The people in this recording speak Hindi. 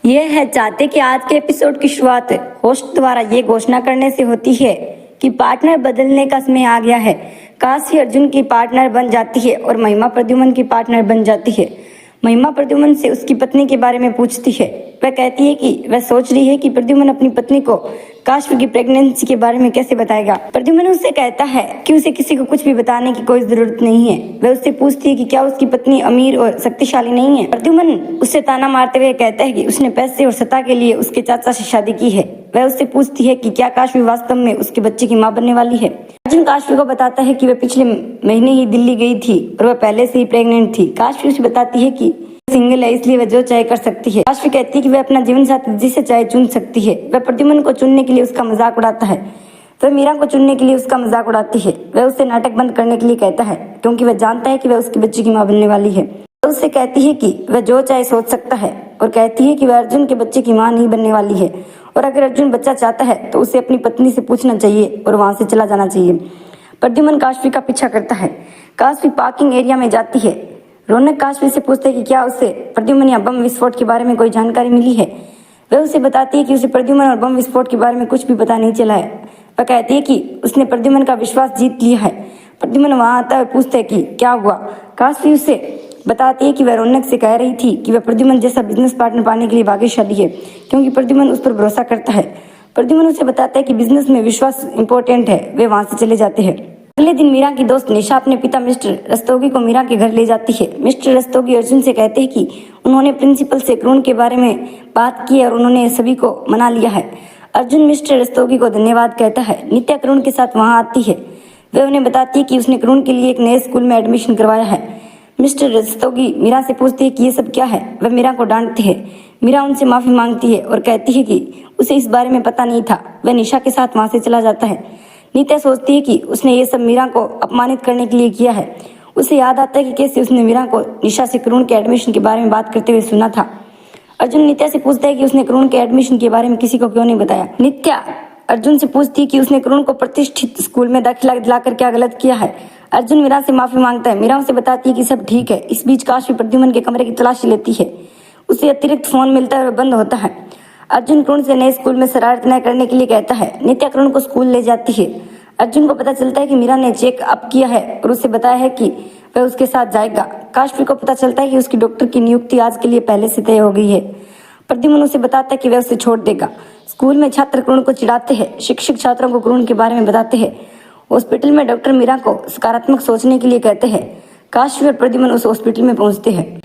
ये है चाहते कि आज के एपिसोड की शुरुआत होस्ट द्वारा ये घोषणा करने से होती है कि पार्टनर बदलने का समय आ गया है। काशी अर्जुन की पार्टनर बन जाती है और महिमा प्रद्युमन की पार्टनर बन जाती है। महिमा प्रद्युमन से उसकी पत्नी के बारे में पूछती है। वह कहती है कि वह सोच रही है कि प्रद्युमन अपनी पत्नी को काश्व की प्रेगनेंसी के बारे में कैसे बताएगा। प्रद्युमन उससे कहता है कि उसे किसी को कुछ भी बताने की कोई जरूरत नहीं है। वह उससे पूछती है कि क्या उसकी पत्नी अमीर और शक्तिशाली नहीं है। प्रद्युमन उससे ताना मारते हुए कहता है कि उसने पैसे और सत्ता के लिए उसके चाचा से शादी की है। वह उससे पूछती है कि क्या काश्वी वास्तव में उसके बच्चे की मां बनने वाली है। अर्जुन काश्वी को बताता है कि वह पिछले महीने ही दिल्ली गई थी और वह पहले से ही प्रेग्नेंट थी। काश्वी उसे बताती है कि सिंगल है इसलिए वह जो चाहे कर सकती है। काश्वी कहती है कि वह अपना जीवन साथी जिसे चाहे चुन सकती है। वह प्रद्युमन को चुनने के लिए उसका मजाक उड़ाता है। वह मीरा को चुनने के लिए उसका मजाक उड़ाती है। वह उसे नाटक बंद करने के लिए कहता है क्योंकि वह जानता है कि वह उसके बच्चे की मां बनने वाली है। वह उससे कहती है कि वह जो चाहे सोच सकता है और कहती है कि वह अर्जुन के बच्चे की मां नहीं बनने वाली है और अगर अर्जुन बच्चा चाहता है तो उसे अपनी पत्नी से पूछना चाहिए और वहां से चला जाना चाहिए। प्रद्युमन काश्वी का पीछा करता है। काश्वी पार्किंग एरिया में जाती है। रौनक काश्वी से पूछते है कि क्या उसे प्रद्युमन या बम विस्फोट के बारे में कोई जानकारी मिली है। वह उसे बताती है कि उसे प्रद्युमन और बम विस्फोट के बारे में कुछ भी पता नहीं चला है। वह कहती है कि उसने प्रद्युमन का विश्वास जीत लिया है। प्रद्युमन वहां आता है और पूछता है कि क्या हुआ। काश्वी उसे बताती है कि वह रौनक से कह रही थी कि वह प्रद्युमन जैसा बिजनेस पार्टनर पाने के लिए भाग्यशाली है क्योंकि प्रद्युमन उस पर भरोसा करता है। प्रद्युमन उसे बताता है कि बिजनेस में विश्वास इंपॉर्टेंट है। वे वहां से चले जाते हैं। अगले दिन मीरा की दोस्त निशा अपने पिता मिस्टर रस्तोगी को मीरा के घर ले जाती है। मिस्टर रस्तोगी अर्जुन से कहते हैं कि उन्होंने प्रिंसिपल से क्रून के बारे में बात की और उन्होंने सभी को मना लिया है। अर्जुन मिस्टर रस्तोगी को धन्यवाद कहता है। नित्या क्रून के साथ वहां आती है। वह उन्हें बताती है कि उसने क्रून के लिए एक नए स्कूल में एडमिशन करवाया है। मिस्टर रस्तोगी मीरा से पूछती है कि ये सब क्या है। वह मीरा को डांटती है। मीरा उनसे माफी मांगती है और कहती है कि उसे इस बारे में पता नहीं था। वह निशा के साथ वहां से चला जाता है। नित्या सोचती है कि उसने ये सब मीरा को अपमानित करने के लिए किया है। उसे याद आता है कि कैसे उसने मीरा को निशा से क्रून के एडमिशन के बारे में बात करते हुए सुना था। अर्जुन नित्या से पूछता है कि उसने क्रून के एडमिशन के बारे में किसी को क्यों नहीं बताया। नित्या अर्जुन से पूछती है कि उसने क्रून को प्रतिष्ठित स्कूल में दाखिला दिलाकर क्या गलत किया है। अर्जुन मीरा से माफी मांगता है। मीरा उसे बताती है कि सब ठीक है। इस बीच काश्वी प्रद्युमन के कमरे की तलाशी लेती है। उसे अतिरिक्त फोन मिलता है और बंद होता है। अर्जुन क्रून से नए स्कूल में शरारत न करने के लिए कहता है। नित्या क्रून को स्कूल ले जाती है। अर्जुन को पता चलता है कि मीरा ने चेक अप किया है और उसे बताया है कि वह उसके साथ जाएगा। काश्वी को पता चलता है कि उसकी डॉक्टर की नियुक्ति आज के लिए पहले से तय हो गई है। प्रद्युमन उसे बताता है कि वह उसे छोड़ देगा। स्कूल में छात्र क्रून को चिढ़ाते हैं। शिक्षक छात्रों को क्रून के बारे में बताते हैं। हॉस्पिटल में डॉक्टर मीरा को सकारात्मक सोचने के लिए कहते हैं। काश्वी और प्रद्युमन उस हॉस्पिटल में पहुंचते हैं।